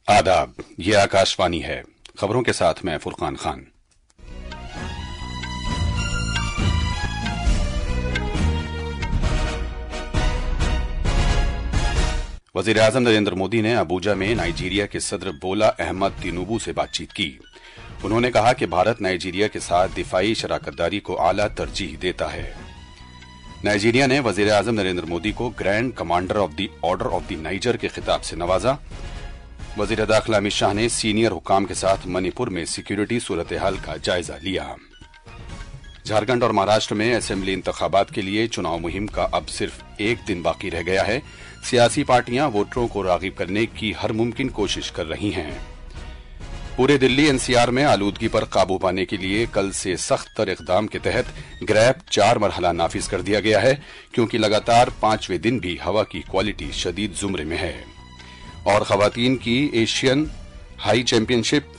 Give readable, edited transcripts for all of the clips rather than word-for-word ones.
आदाब, ये आकाशवाणी है। खबरों के साथ मैं फुरकान खान। वजीर आजम नरेंद्र मोदी ने अबूजा में नाइजीरिया के सदर बोला अहमद तिनुबू से बातचीत की। उन्होंने कहा कि भारत नाइजीरिया के साथ दिफाई शराकतदारी को आला तरजीह देता है। नाइजीरिया ने वजीर आजम नरेंद्र मोदी को grand commander of the order of the niger के खिताब से नवाजा। वजीर दाखिला अमित शाह ने सीनियर हुकाम के साथ मणिपुर में सिक्योरिटी सूरत हाल का जायजा लिया। झारखंड और महाराष्ट्र में असेंबली इंतखाबात के लिए चुनाव मुहिम का अब सिर्फ एक दिन बाकी रह गया है। सियासी पार्टियां वोटरों को रागिब करने की हर मुमकिन कोशिश कर रही हैं। पूरे दिल्ली एनसीआर में आलूदगी पर काबू पाने के लिए कल से सख्त तर इकदाम के तहत ग्रैप 4 मरहला नाफिज कर दिया गया है, क्योंकि लगातार 5वें दिन भी हवा की क्वालिटी शदीद जुमरे में है। और खवातीन की एशियन हाई चैंपियनशिप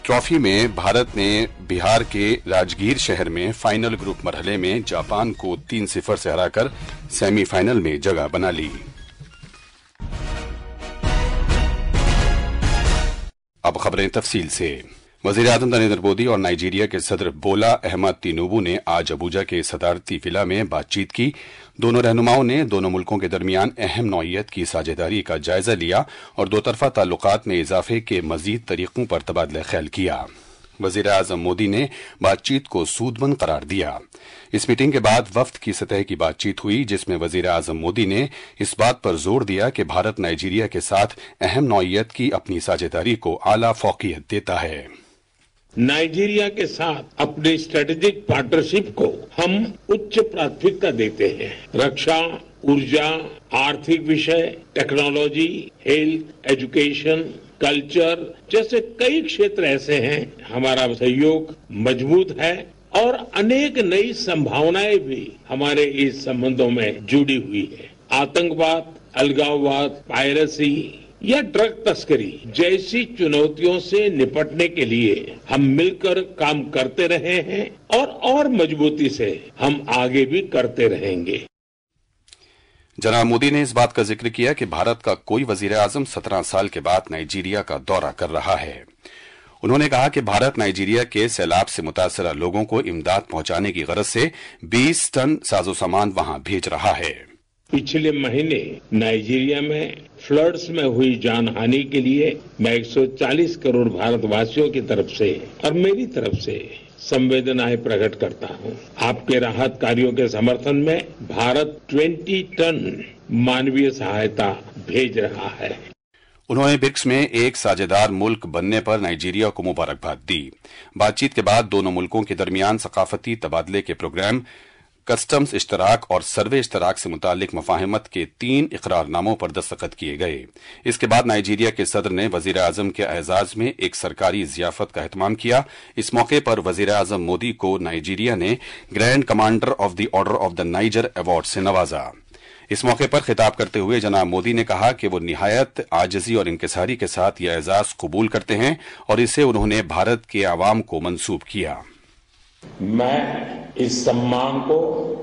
ट्रॉफी में भारत ने बिहार के राजगीर शहर में फाइनल ग्रुप मरहले में जापान को 3-0 से हराकर सेमीफाइनल में जगह बना ली। अब खबरें तफसील से। वजीर आजम नरेंद्र मोदी और नाइजीरिया के सदर बोला अहमद तिनुबू ने आज अबूजा के सदारती विला में बातचीत की। दोनों रहनुमाओं ने दोनों मुल्कों के दरमियान अहम नौइयत की साझेदारी का जायजा लिया और दोतरफा ताल्लुकात में इजाफे के मजीद तरीकों पर तबादला ख्याल किया। वजीर आजम मोदी ने बातचीत को सूदमंद करार दिया। इस मीटिंग के बाद वफ्द की सतह की बातचीत हुई, जिसमें वजीर आजम मोदी ने इस बात पर जोर दिया कि भारत नाइजीरिया के साथ अहम नौइयत की अपनी साझेदारी को आला फौकियत देता है। नाइजीरिया के साथ अपनी स्ट्रेटेजिक पार्टनरशिप को हम उच्च प्राथमिकता देते हैं। रक्षा, ऊर्जा, आर्थिक विषय, टेक्नोलॉजी, हेल्थ, एजुकेशन, कल्चर जैसे कई क्षेत्र ऐसे हैं हमारा सहयोग मजबूत है और अनेक नई संभावनाएं भी हमारे इस संबंधों में जुड़ी हुई है। आतंकवाद, अलगाववाद, पायरेसी या ड्रग तस्करी जैसी चुनौतियों से निपटने के लिए हम मिलकर काम करते रहे हैं और मजबूती से हम आगे भी करते रहेंगे। जनाब मोदी ने इस बात का जिक्र किया कि भारत का कोई वजीर आजम 17 साल के बाद नाइजीरिया का दौरा कर रहा है। उन्होंने कहा कि भारत नाइजीरिया के सैलाब से मुतासरा लोगों को इमदाद पहुंचाने की गरज से 20 टन साजो सामान वहां भेज रहा है। पिछले महीने नाइजीरिया में फ्लड्स में हुई जानहानि के लिए मैं 140 करोड़ भारतवासियों की तरफ से और मेरी तरफ से संवेदनाएं प्रकट करता हूं। आपके राहत कार्यों के समर्थन में भारत 20 टन मानवीय सहायता भेज रहा है। उन्होंने ब्रिक्स में एक साझेदार मुल्क बनने पर नाइजीरिया को मुबारकबाद दी। बातचीत के बाद दोनों मुल्कों के दरमियान सकाफती तबादले के प्रोग्राम, कस्टम्स इश्तराक और सर्वे इश्तराक से मुतालिक मफाहिमत के 3 इकरारनामों पर दस्तखत किए गए। इसके बाद नाइजीरिया के सदर ने वजीर आजम के एजाज में एक सरकारी जियाफत का एहतमाम किया। इस मौके पर वजीर आजम मोदी को नाइजीरिया ने grand commander of the order of the niger award से नवाजा। इस मौके पर खिताब करते हुए जनाब मोदी ने कहा कि वो निहायत आजिजी और इंकिसारी के साथ यह एजाज कबूल करते हैं और इसे उन्होंने भारत के आवाम को मंसूब किया। मैं इस सम्मान को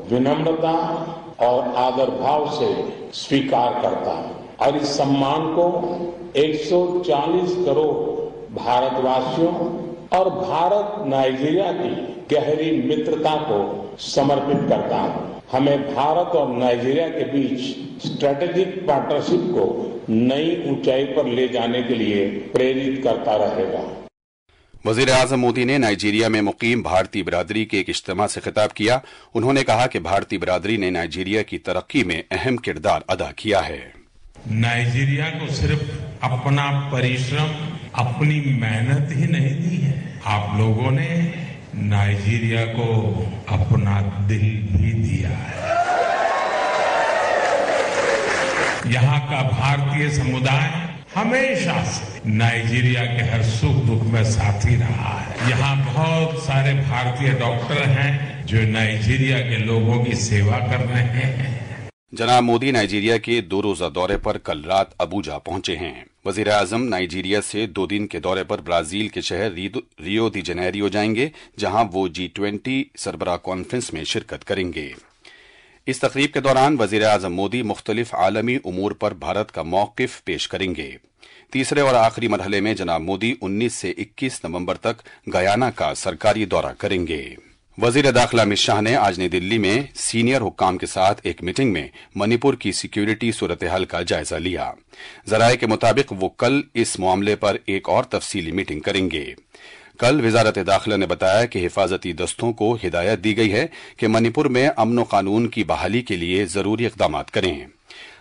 विनम्रता और आदर भाव से स्वीकार करता हूं और इस सम्मान को 140 करोड़ भारतवासियों और भारत नाइजीरिया की गहरी मित्रता को समर्पित करता हूं। हमें भारत और नाइजीरिया के बीच स्ट्रेटेजिक पार्टनरशिप को नई ऊंचाई पर ले जाने के लिए प्रेरित करता रहेगा। वजीर आजम मोदी ने नाइजीरिया में मुकीम भारतीय बिरादरी के एक इज्तिमा से खिताब किया। उन्होंने कहा कि भारतीय बिरादरी ने नाइजीरिया की तरक्की में अहम किरदार अदा किया है। नाइजीरिया को सिर्फ अपना परिश्रम, अपनी मेहनत ही नहीं दी है, आप लोगों ने नाइजीरिया को अपना दिल भी दिया है। यहाँ का भारतीय समुदाय हमेशा से नाइजीरिया के हर सुख दुख में साथी रहा है। यहाँ बहुत सारे भारतीय डॉक्टर हैं जो नाइजीरिया के लोगों की सेवा कर रहे हैं। जनाब मोदी नाइजीरिया के 2 रोजा दौरे पर कल रात अबूजा पहुंचे हैं। वजीर आजम नाइजीरिया से 2 दिन के दौरे पर ब्राजील के शहर रियो दी जनेरियो जाएंगे, जहां वो G20 सरबराह कॉन्फ्रेंस में शिरकत करेंगे। इस तकरीब के दौरान वजीर आजम मोदी मुख्तलिफ आलमी उमूर पर भारत का मौकिफ पेश करेंगे। तीसरे और आखिरी मरहले में जनाब मोदी 19 से 21 नवंबर तक गयाना का सरकारी दौरा करेंगे। वजीर दाखिला अमित शाह ने आज नई दिल्ली में सीनियर हुक्काम के साथ एक मीटिंग में मणिपुर की सिक्योरिटी सूरत हाल का जायजा लिया। जराये के मुताबिक वो कल इस मामले पर एक और तफसीली मीटिंग करेंगे। कल वजारत दाखिला ने बताया कि हिफाजती दस्तों को हिदायत दी गई है कि मणिपुर में अमन कानून की बहाली के लिए जरूरी इकदाम करें।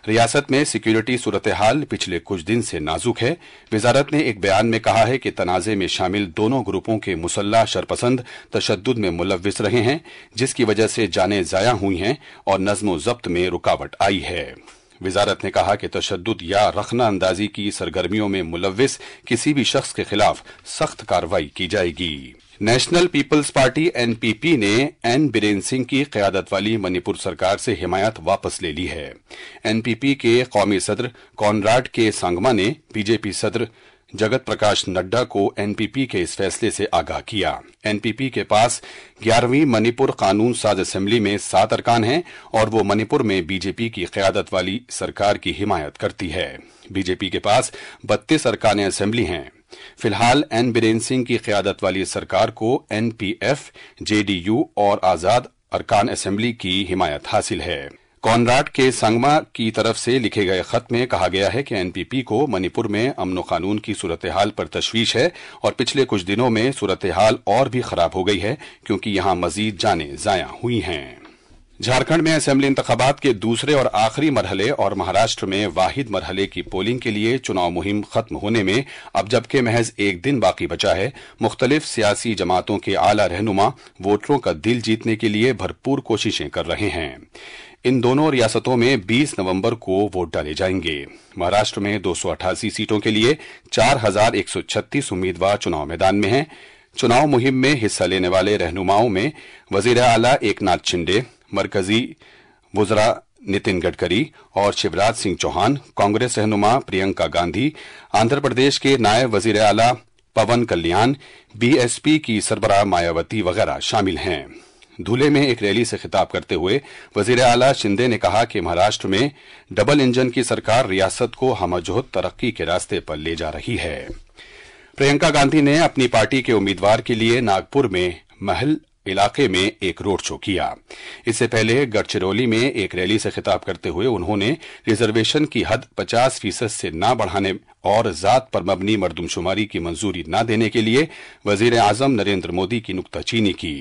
रियासत में सिक्योरिटी सूरत हाल पिछले कुछ दिन से नाजुक है। वजारत ने एक बयान में कहा है कि तनाजे में शामिल दोनों ग्रुपों के मुसल्लह शरपसंद तशद्दुद में मुलव्विस रहे हैं, जिसकी वजह से जानें जाया हुई हैं और नज्म ज़ब्त में रुकावट आई है। वजारत ने कहा कि तशद्दुद या रखना अंदाजी की सरगर्मियों में मुलव्विस किसी भी शख्स के खिलाफ सख्त कार्रवाई की जाएगी। नेशनल पीपल्स पार्टी एनपीपी ने एन बीरेन सिंह की क़यादत वाली मणिपुर सरकार से हिमायत वापस ले ली है। एनपीपी के कौमी सदर कॉनराड के सांगमा ने बीजेपी सदर जगत प्रकाश नड्डा को एनपीपी के इस फैसले से आगाह किया। एनपीपी के पास 11वीं मणिपुर कानून साज असेंबली में 7 अरकान हैं और वो मणिपुर में बीजेपी की क़यादत वाली सरकार की हिमायत करती है। बीजेपी के पास 32 अरकान असेंबली हैं। फिलहाल एन बीरेन सिंह की क़यादत वाली सरकार को एनपीएफ, जेडीयू और आजाद अरकान असेंबली की हिमायत हासिल है। कॉनराड के संगमा की तरफ से लिखे गए खत में कहा गया है कि एनपीपी को मणिपुर में अमन कानून की सूरत हाल पर तशवीश है और पिछले कुछ दिनों में सूरत हाल और भी खराब हो गई है क्योंकि यहां मजीद जानें जाया हुई हैं। झारखंड में असेंबली इंतखाबात के दूसरे और आखिरी मरहले और महाराष्ट्र में वाहिद मरहले की पोलिंग के लिए चुनाव मुहिम खत्म होने में अब जबकि महज एक दिन बाकी बचा है, मुख्तलिफ सियासी जमातों के आला रहनुमा वोटरों का दिल जीतने के लिए भरपूर कोशिशें कर रहे हैं। इन दोनों रियासतों में 20 नवंबर को वोट डाले जाएंगे। महाराष्ट्र में 288 सीटों के लिए 4136 उम्मीदवार चुनाव मैदान में हैं। चुनाव मुहिम में हिस्सा लेने वाले रहनुमाओं में वजीर आला एकनाथ शिंदे, मरकजी वुज़रा नितिन गडकरी और शिवराज सिंह चौहान, कांग्रेस रहनुमा प्रियंका गांधी, आंध्र प्रदेश के नायब वजीर आला पवन कल्याण, बीएसपी की सरबराह मायावती वगैरह शामिल हैं। धुले में एक रैली से खिताब करते हुए वजीर आला शिंदे ने कहा कि महाराष्ट्र में डबल इंजन की सरकार रियासत को हमजोत तरक्की के रास्ते पर ले जा रही है। प्रियंका गांधी ने अपनी पार्टी के उम्मीदवार के लिए नागपुर में महल इलाके में एक रोड शो किया। इससे पहले गढ़चिरौली में एक रैली से खिताब करते हुए उन्होंने रिजर्वेशन की हद 50% से न बढ़ाने और जात पर मबनी मर्दमशुमारी की मंजूरी न देने के लिए वजीर आजम नरेंद्र मोदी की नुक्ताचीनी की।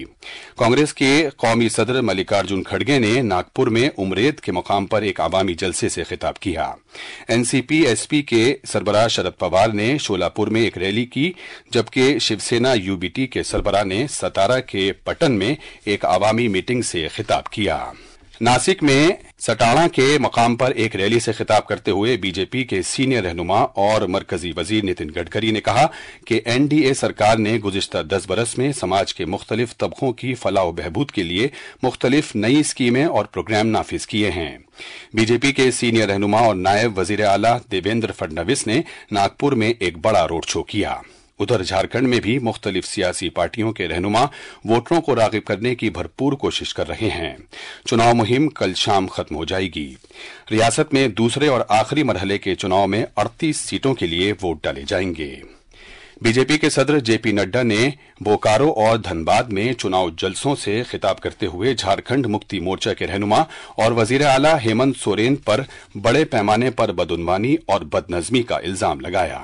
कांग्रेस के कौमी सदर मल्लिकार्जुन खड़गे ने नागपुर में उमरेद के मुकाम पर एक आवामी जलसे से खिताब किया। एनसीपी एसपी के सरबराह शरद पवार ने शोलापुर में एक रैली की, जबकि शिवसेना यूबीटी के सरबराह ने सतारा के पटन में एक आवामी मीटिंग से खिताब किया। नासिक में सटाणा के मकाम पर एक रैली से खिताब करते हुए बीजेपी के सीनियर रहनुमा और मरकजी वजीर नितिन गडकरी ने कहा कि एनडीए सरकार ने गुज़िश्ता 10 बरस में समाज के मुख्तलिफ तबकों की फलाह बहबूद के लिए मुख्तलिफ नई स्कीमें और प्रोग्राम नाफिज किए हैं। बीजेपी के सीनियर रहनुमा और नायब वजीर आला देवेंद्र फडणवीस ने नागपुर में एक बड़ा रोड शो किया। उधर झारखंड में भी मुख्तलिफ सियासी पार्टियों के रहनुमा वोटरों को राग़िब करने की भरपूर कोशिश कर रहे हैं। चुनाव मुहिम कल शाम खत्म हो जाएगी। रियासत में दूसरे और आखिरी मरहले के चुनाव में 38 सीटों के लिए वोट डाले जाएंगे। बीजेपी के सदर जेपी नड्डा ने बोकारो और धनबाद में चुनाव जलसों से खिताब करते हुए झारखंड मुक्ति मोर्चा के रहनुमा और वजीर आला हेमंत सोरेन पर बड़े पैमाने पर बदउनवानी और बदनज़मी का इल्जाम लगाया।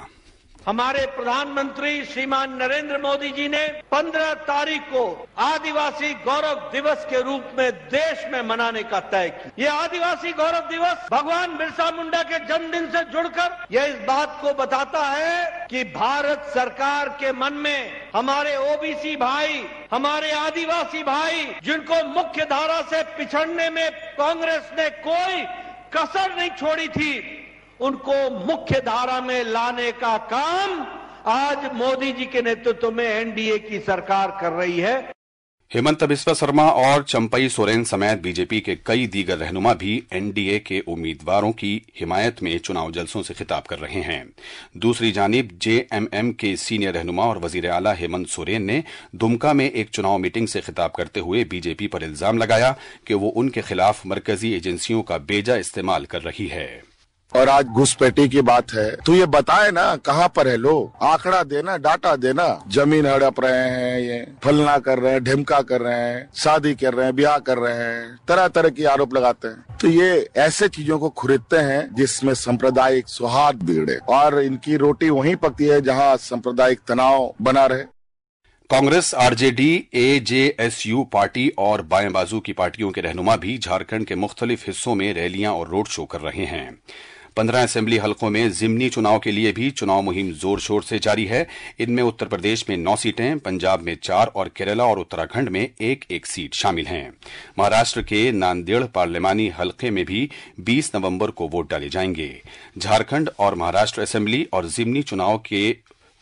हमारे प्रधानमंत्री श्रीमान नरेंद्र मोदी जी ने 15 तारीख को आदिवासी गौरव दिवस के रूप में देश में मनाने का तय किया। ये आदिवासी गौरव दिवस भगवान बिरसा मुंडा के जन्मदिन से जुड़कर यह इस बात को बताता है कि भारत सरकार के मन में हमारे ओबीसी भाई, हमारे आदिवासी भाई, जिनको मुख्य धारा से पिछड़ने में कांग्रेस ने कोई कसर नहीं छोड़ी थी, उनको मुख्य धारा में लाने का काम आज मोदी जी के नेतृत्व में एनडीए की सरकार कर रही है। हेमंत बिस्वा शर्मा और चंपई सोरेन समेत बीजेपी के कई दीगर रहनुमा भी एनडीए के उम्मीदवारों की हिमायत में चुनाव जलसों से खिताब कर रहे हैं। दूसरी जानिब जेएमएम के सीनियर रहनुमा और वजीर आला हेमंत सोरेन ने दुमका में एक चुनाव मीटिंग से खिताब करते हुए बीजेपी पर इल्जाम लगाया कि वो उनके खिलाफ मरकजी एजेंसियों का बेजा इस्तेमाल कर रही है। और आज घुसपैठी की बात है तो ये बताए ना कहाँ पर है लोग, आंकड़ा देना, डाटा देना। जमीन हड़प रहे हैं, ये फलना कर रहे हैं, ढिमका कर रहे हैं, शादी कर रहे हैं, ब्याह कर रहे हैं, तरह तरह के आरोप लगाते हैं। तो ये ऐसे चीजों को खरीदते हैं जिसमें सांप्रदायिक सौहार्द बिगड़े, और इनकी रोटी वहीं पकती है जहाँ सांप्रदायिक तनाव बना रहे। कांग्रेस, आरजेडी, एजेएसयू पार्टी और बाएं बाजू की पार्टियों के रहनुमा भी झारखंड के मुख्तलिफ हिस्सों में रैलियां और रोड शो कर रहे हैं। 15 असेंबली हलकों में जिमनी चुनाव के लिए भी चुनाव मुहिम जोर शोर से जारी है। इनमें उत्तर प्रदेश में 9 सीटें, पंजाब में 4 और केरला और उत्तराखंड में 1-1 सीट शामिल हैं। महाराष्ट्र के नांदेड़ पार्लिमानी हलके में भी 20 नवंबर को वोट डाले जाएंगे। झारखंड और महाराष्ट्र असेंबली और जिमनी चुनाव के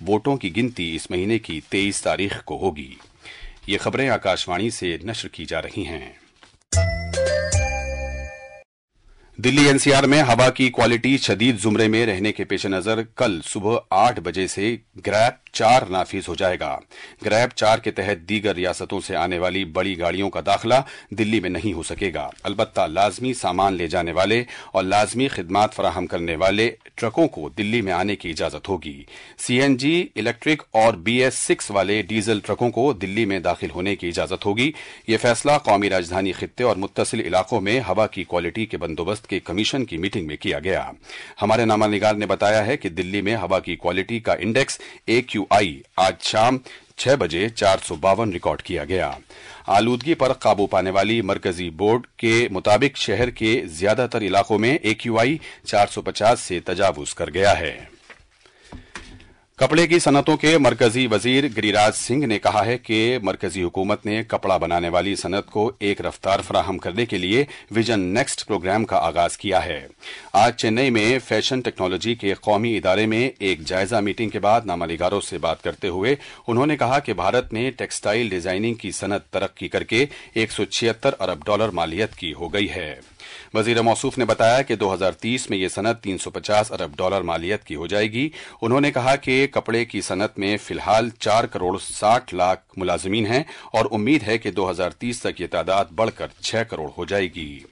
वोटों की गिनती इस महीने की 23 तारीख को होगी। ये खबरें आकाशवाणी से नश्र की जा रही हैं। दिल्ली एनसीआर में हवा की क्वालिटी शदीद जुमरे में रहने के पेश नजर कल सुबह 8 बजे से ग्रैब 4 नाफिज हो जाएगा। ग्रैब 4 के तहत दीगर रियासतों से आने वाली बड़ी गाड़ियों का दाखिला दिल्ली में नहीं हो सकेगा। अलबत्ता लाजमी सामान ले जाने वाले और लाजमी खिदमात फराहम करने वाले ट्रकों को दिल्ली में आने की इजाजत होगी। सीएनजी, इलेक्ट्रिक और BS6 वाले डीजल ट्रकों को दिल्ली में दाखिल होने की इजाजत होगी। ये फैसला कौमी राजधानी खित्ते और मुत्तसिल इलाकों में हवा की क्वालिटी के बंदोबस्त के कमीशन की मीटिंग में किया गया। हमारे नामानिगार ने बताया है कि दिल्ली में हवा की क्वालिटी का इंडेक्स AQI आज शाम 6 बजे 452 रिकॉर्ड किया गया। आलूदगी पर काबू पाने वाली मरकजी बोर्ड के मुताबिक शहर के ज्यादातर इलाकों में AQI 450 से तजावुज कर गया है। कपड़े की सनतों के मरकजी वजीर गिरिराज सिंह ने कहा है कि मरकजी हुकूमत ने कपड़ा बनाने वाली सनत को एक रफ्तार फराहम करने के लिए विजन नेक्स्ट प्रोग्राम का आगाज किया है। आज चेन्नई में फैशन टेक्नोलॉजी के कौमी इदारे में एक जायजा मीटिंग के बाद नामानिगारों से बात करते हुए उन्होंने कहा कि भारत में टेक्सटाइल डिजाइनिंग की सनत तरक्की करके $176 अरब मालियत की हो गई है। वजीर मौसूफ ने बताया कि 2030 में यह सनत $350 अरब मालियत की हो जाएगी। उन्होंने कहा कि कपड़े की सनत में फिलहाल 4 करोड़ 60 लाख मुलाजिमीन हैं और उम्मीद है कि 2030 तक ये तादाद बढ़कर 6 करोड़ हो जाएगी।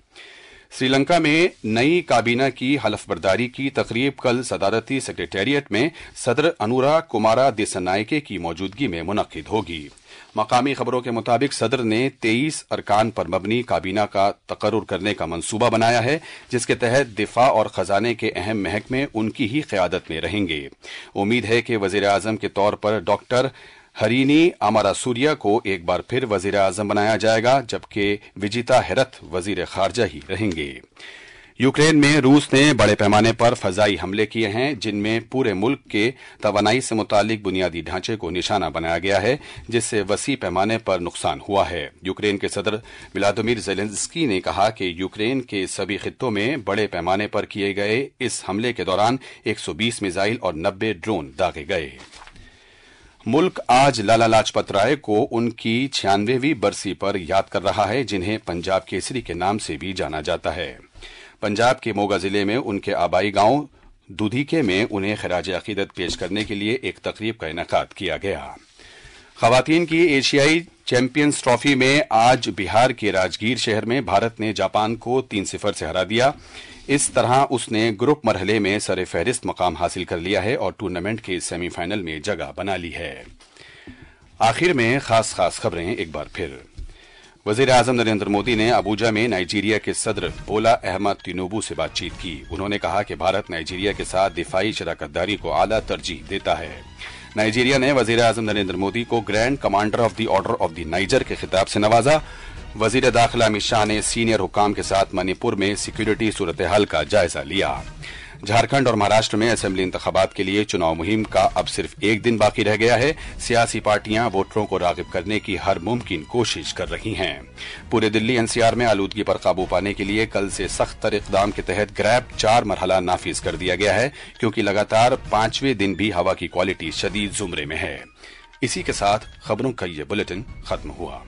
श्रीलंका में नई काबीना की हलफबरदारी की तकरीब कल सदारती सेक्रेटेरिएट में सदर अनुरा कुमारा दिसनायके की मौजूदगी में मुनक्किद होगी। मकामी खबरों के मुताबिक सदर ने 23 अरकान पर मबनी काबीना का तकर्रुर करने का मंसूबा बनाया है, जिसके तहत दिफा और खजाने के अहम महकमे उनकी ही क़यादत में रहेंगे। उम्मीद है कि वजीर आजम के तौर पर डॉक्टर हरीनी अमरासूरिया को एक बार फिर वजीर आजम बनाया जाएगा, जबकि विजिता हेरथ वजीर खारजा ही रहेंगे। यूक्रेन में रूस ने बड़े पैमाने पर फजाई हमले किए हैं, जिनमें पूरे मुल्क के तवानाई से मुतालिक बुनियादी ढांचे को निशाना बनाया गया है, जिससे वसी पैमाने पर नुकसान हुआ है। यूक्रेन के सदर व्लादिमीर ज़ेलेंस्की ने कहा कि यूक्रेन के सभी खित्तों में बड़े पैमाने पर किए गए इस हमले के दौरान 120 मिसाइल और 90 ड्रोन दागे गए। मुल्क आज लाला लाजपत राय को उनकी 96वीं बरसी पर याद कर रहा है, जिन्हें पंजाब केसरी के नाम से भी जाना जाता है। पंजाब के मोगा जिले में उनके आबाई गांव दुधीके में उन्हें खराज अकीदत पेश करने के लिए एक तकरीब का इनेकाद किया गया। खवातीन की एशियाई चैंपियंस ट्रॉफी में आज बिहार के राजगीर शहर में भारत ने जापान को 3-0 से हरा दिया। इस तरह उसने ग्रुप मरहले में सरे फहरिस्त मकाम हासिल कर लिया है और टूर्नामेंट के सेमीफाइनल में जगह बना ली है। आखिर में खास खबरें एक बार फिर। वजीर आजम नरेंद्र मोदी ने अबूजा में नाइजीरिया के सदर बोला अहमद तिनुबू से बातचीत की। उन्होंने कहा कि भारत नाइजीरिया के साथ दिफाई शराकतदारी को आला तरजीह देता है। नाइजीरिया ने वजीर आजम नरेंद्र मोदी को grand commander of the order of the niger के खिताब से नवाजा। वजीर दाखिला अमित शाह ने सीनियर हुकाम के साथ मणिपुर में सिक्योरिटी सूरत हाल का जायजा लिया। झारखंड और महाराष्ट्र में असेंबली इंतखाबात के लिए चुनाव मुहिम का अब सिर्फ एक दिन बाकी रह गया है। सियासी पार्टियां वोटरों को राग़िब करने की हर मुमकिन कोशिश कर रही हैं। पूरे दिल्ली एनसीआर में आलूदगी पर काबू पाने के लिए कल से सख्त तर इक़दाम के तहत ग्रैब 4 मरहला नाफिज कर दिया गया है, क्योंकि लगातार 5वें दिन भी हवा की क्वालिटी शदीद जुमरे में है। इसी के साथ खबरों का ये बुलेटिन खत्म हुआ।